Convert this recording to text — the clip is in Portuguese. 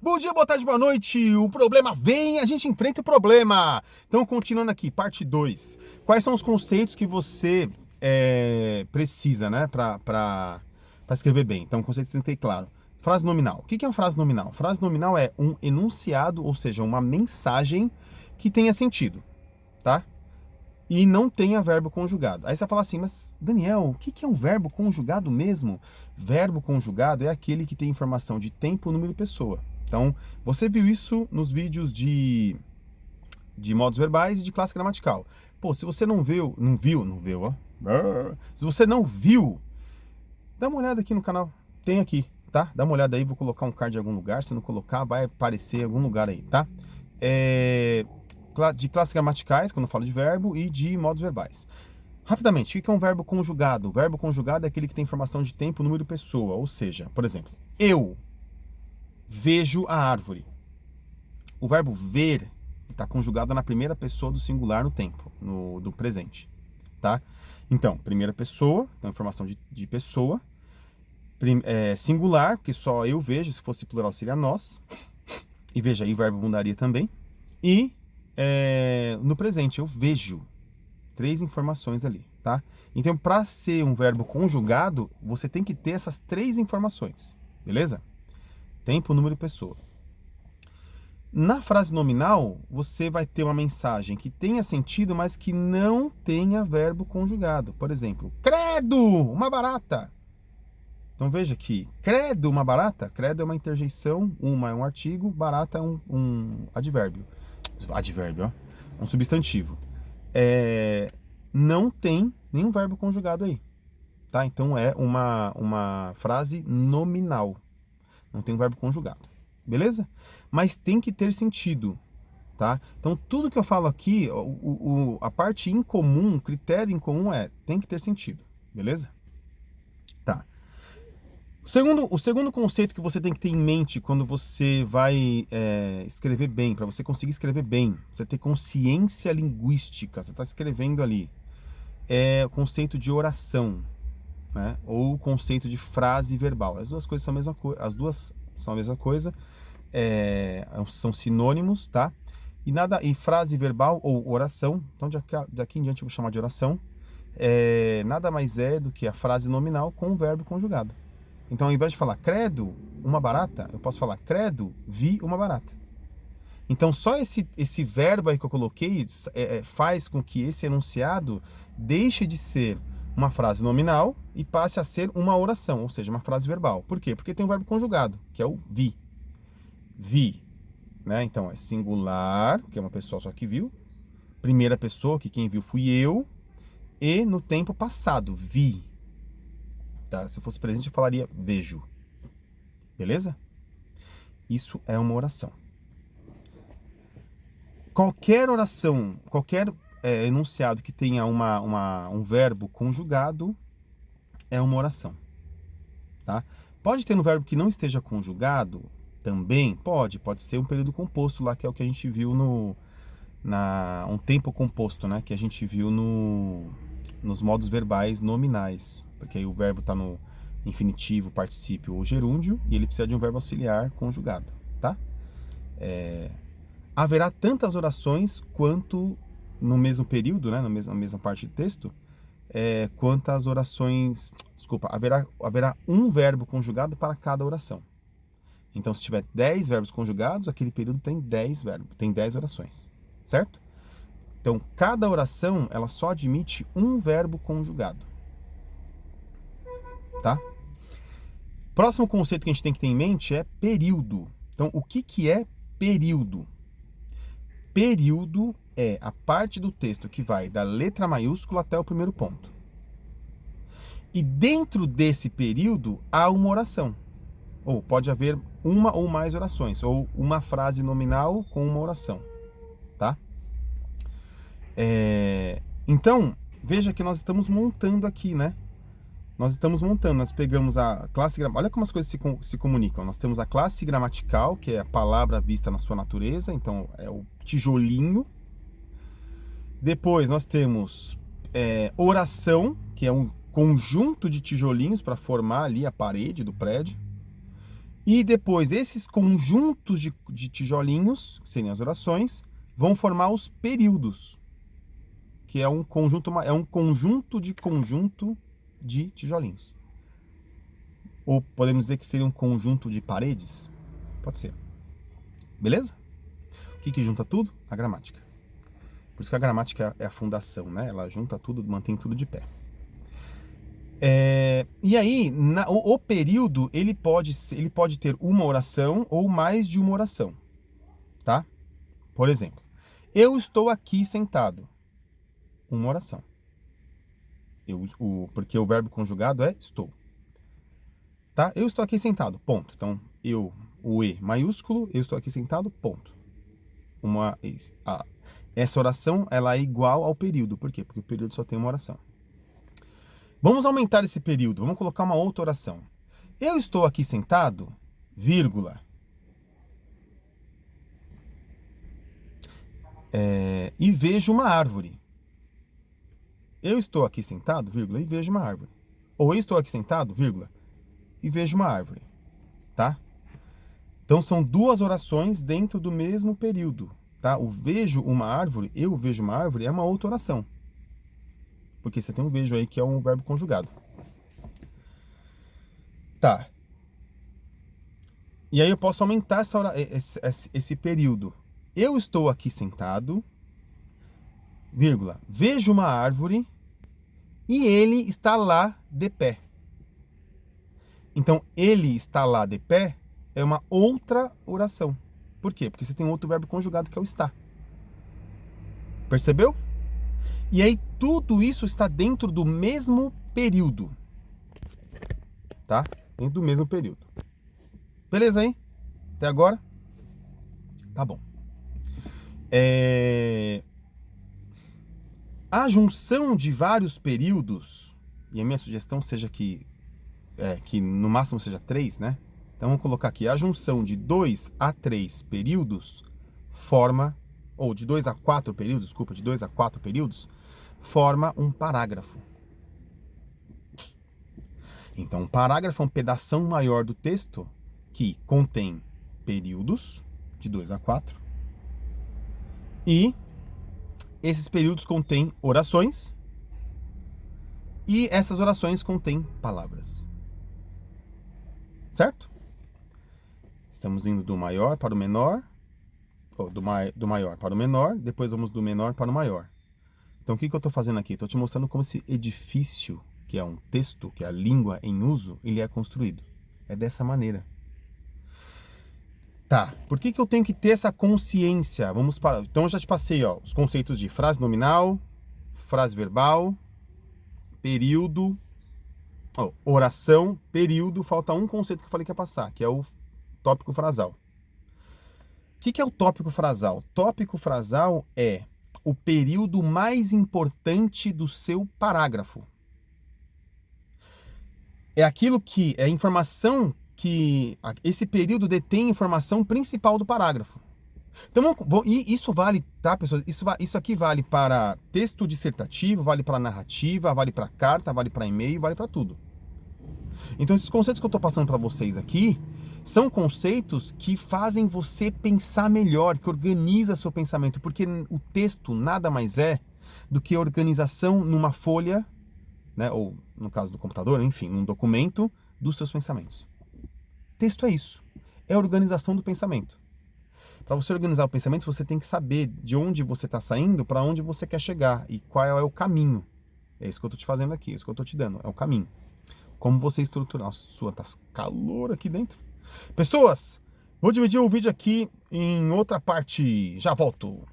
Bom dia, boa tarde, boa noite. O problema vem, a gente enfrenta o problema. Então, continuando aqui, parte 2. Quais são os conceitos que você precisa, né, para escrever bem? Então, conceito tentei claro. Frase nominal. O que é uma frase nominal? Frase nominal é um enunciado, ou seja, uma mensagem que tenha sentido, tá? E não tenha verbo conjugado. Aí você fala assim, mas Daniel, o que é um verbo conjugado mesmo? Verbo conjugado é aquele que tem informação de tempo, número e pessoa. Então, você viu isso nos vídeos de modos verbais e de classe gramatical. Pô, se você não viu, ó. Se você não viu, dá uma olhada aqui no canal. Tem aqui, tá? Dá uma olhada aí, vou colocar um card em algum lugar. Se não colocar, vai aparecer em algum lugar aí, tá? De classes gramaticais, quando eu falo de verbo, e de modos verbais. Rapidamente, o que é um verbo conjugado? O verbo conjugado é aquele que tem informação de tempo, número e pessoa. Ou seja, por exemplo, eu vejo a árvore. O verbo ver está conjugado na primeira pessoa do singular no tempo, do presente, tá? Então, primeira pessoa, então informação de pessoa. Singular, porque só eu vejo, se fosse plural seria nós. E veja aí, o verbo mudaria também. E no presente, eu vejo. 3 informações ali, tá? Então, para ser um verbo conjugado, você tem que ter essas 3 informações, beleza? Tempo, número e pessoa. Na frase nominal, você vai ter uma mensagem que tenha sentido, mas que não tenha verbo conjugado. Por exemplo, credo, uma barata. Então veja que credo, uma barata. Credo é uma interjeição, uma é um artigo, barata é um advérbio. Advérbio, ó. Um substantivo. Não tem nenhum verbo conjugado aí, tá? Então é uma frase nominal. Não tem um verbo conjugado, beleza? Mas tem que ter sentido, tá? Então tudo que eu falo aqui, a parte incomum, o critério incomum tem que ter sentido, beleza? Tá. O segundo conceito que você tem que ter em mente quando você vai escrever bem, para você conseguir escrever bem, você ter consciência linguística, você está escrevendo ali, é o conceito de oração, né? Ou o conceito de frase verbal. As duas coisas são a mesma coisa, são sinônimos, tá? E frase verbal ou oração, então daqui em diante eu vou chamar de oração, nada mais é do que a frase nominal com o verbo conjugado. Então, ao invés de falar credo, uma barata, eu posso falar credo, vi uma barata. Então, só esse verbo aí que eu coloquei faz com que esse enunciado deixe de ser uma frase nominal e passe a ser uma oração, ou seja, uma frase verbal. Por quê? Porque tem um verbo conjugado, que é o vi. Vi, né? Então, é singular, que é uma pessoa só que viu. Primeira pessoa, que quem viu fui eu. E no tempo passado, vi. Tá? Se fosse presente, eu falaria vejo. Beleza? Isso é uma oração. Qualquer oração, qualquer enunciado que tenha um verbo conjugado é uma oração. Tá? Pode ter um verbo que não esteja conjugado também? Pode ser um período composto lá, que é o que a gente viu um tempo composto, né? Que a gente viu nos modos verbais nominais, porque aí o verbo está no infinitivo, particípio ou gerúndio, e ele precisa de um verbo auxiliar conjugado, tá? Haverá tantas orações quanto no mesmo período, né, na mesma parte do texto, quantas orações... Desculpa, haverá um verbo conjugado para cada oração. Então, se tiver 10 verbos conjugados, aquele período tem 10 verbos, tem 10 orações, certo? Então, cada oração, ela só admite um verbo conjugado, tá? Próximo conceito que a gente tem que ter em mente é período. Então, o que é período? Período é a parte do texto que vai da letra maiúscula até o primeiro ponto. E dentro desse período há uma oração. Ou pode haver uma ou mais orações, ou uma frase nominal com uma oração, tá? Então, veja que nós estamos montando aqui, né? Nós pegamos a classe gramatical. Olha como as coisas se comunicam. Nós temos a classe gramatical, que é a palavra vista na sua natureza, então é o tijolinho. Depois nós temos oração, que é um conjunto de tijolinhos para formar ali a parede do prédio. E depois, esses conjuntos de tijolinhos, que seriam as orações, vão formar os períodos, que é um conjunto de tijolinhos. Ou podemos dizer que seria um conjunto de paredes? Pode ser. Beleza? O que junta tudo? A gramática. Por isso que a gramática é a fundação, né? Ela junta tudo, mantém tudo de pé. E aí, o período, ele pode ter uma oração ou mais de uma oração, tá? Por exemplo, eu estou aqui sentado. Uma oração. Porque o verbo conjugado é estou. Tá? Eu estou aqui sentado, ponto. Então, o E maiúsculo, eu estou aqui sentado, ponto. Essa oração, ela é igual ao período. Por quê? Porque o período só tem uma oração. Vamos aumentar esse período. Vamos colocar uma outra oração. Eu estou aqui sentado, vírgula. E vejo uma árvore. Eu estou aqui sentado, vírgula, e vejo uma árvore. Ou eu estou aqui sentado, vírgula, e vejo uma árvore. Tá? Então são duas orações dentro do mesmo período. Tá? O vejo uma árvore, eu vejo uma árvore, é uma outra oração. Porque você tem um vejo aí que é um verbo conjugado. Tá. E aí eu posso aumentar esse período. Eu estou aqui sentado, vírgula, vejo uma árvore e ele está lá de pé. Então, ele está lá de pé é uma outra oração. Por quê? Porque você tem outro verbo conjugado que é o está. Percebeu? E aí tudo isso está dentro do mesmo período. Tá? Dentro do mesmo período. Beleza aí? Até agora? Tá bom. A junção de vários períodos, e a minha sugestão seja que no máximo seja 3, né? Então vamos colocar aqui, a junção de 2 a 3 períodos forma, ou de 2 a 4 períodos, desculpa, de 2 a 4 períodos, forma um parágrafo. Então, um parágrafo é um pedação maior do texto que contém períodos de 2 a 4 e esses períodos contêm orações e essas orações contêm palavras. Certo? Estamos indo do maior para o menor, ou do maior para o menor, depois vamos do menor para o maior. Então, o que eu estou fazendo aqui? Estou te mostrando como esse edifício, que é um texto, que é a língua em uso, ele é construído. É dessa maneira. Tá, por que eu tenho que ter essa consciência? Vamos para... Então, eu já te passei os conceitos de frase nominal, frase verbal, período, oração, período. Falta um conceito que eu falei que ia passar, que é o tópico frasal. O que é o tópico frasal? Tópico frasal é o período mais importante do seu parágrafo. É aquilo que é a informação que esse período detém a informação principal do parágrafo. Então, isso vale, tá, pessoal? Isso aqui vale para texto dissertativo, vale para narrativa, vale para carta, vale para e-mail, vale para tudo. Então, esses conceitos que eu estou passando para vocês aqui são conceitos que fazem você pensar melhor, que organiza seu pensamento, porque o texto nada mais é do que organização numa folha, né, ou no caso do computador, enfim, um documento dos seus pensamentos. Texto é isso, é a organização do pensamento. Para você organizar o pensamento, você tem que saber de onde você está saindo, para onde você quer chegar e qual é o caminho. É isso que eu estou te fazendo aqui, é isso que eu estou te dando, é o caminho. Como você estruturar a sua... Tá calor aqui dentro. Pessoas, vou dividir o vídeo aqui em outra parte. Já volto.